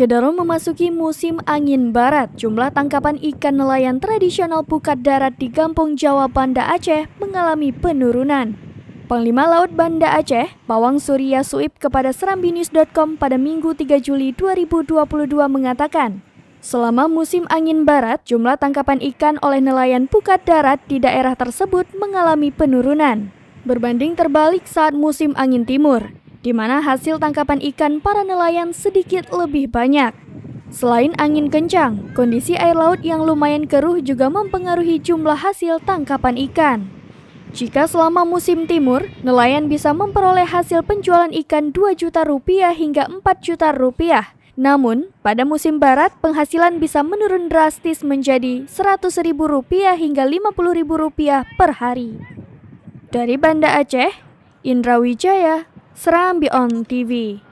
Syederung memasuki musim angin barat, jumlah tangkapan ikan nelayan tradisional pukat darat di Kampung Jawa Banda Aceh mengalami penurunan. Panglima Laut Banda Aceh, Pawang Surya Suib kepada serambinews.com pada Minggu 3 Juli 2022 mengatakan, selama musim angin barat, jumlah tangkapan ikan oleh nelayan pukat darat di daerah tersebut mengalami penurunan. Berbanding terbalik saat musim angin timur, di mana hasil tangkapan ikan para nelayan sedikit lebih banyak. Selain angin kencang, kondisi air laut yang lumayan keruh juga mempengaruhi jumlah hasil tangkapan ikan. Jika selama musim timur, nelayan bisa memperoleh hasil penjualan ikan Rp2 juta hingga Rp4 juta. Namun, pada musim barat, penghasilan bisa menurun drastis menjadi Rp100.000 hingga Rp50.000 per hari. Dari Banda Aceh, Indra Wijaya, Serambi On TV.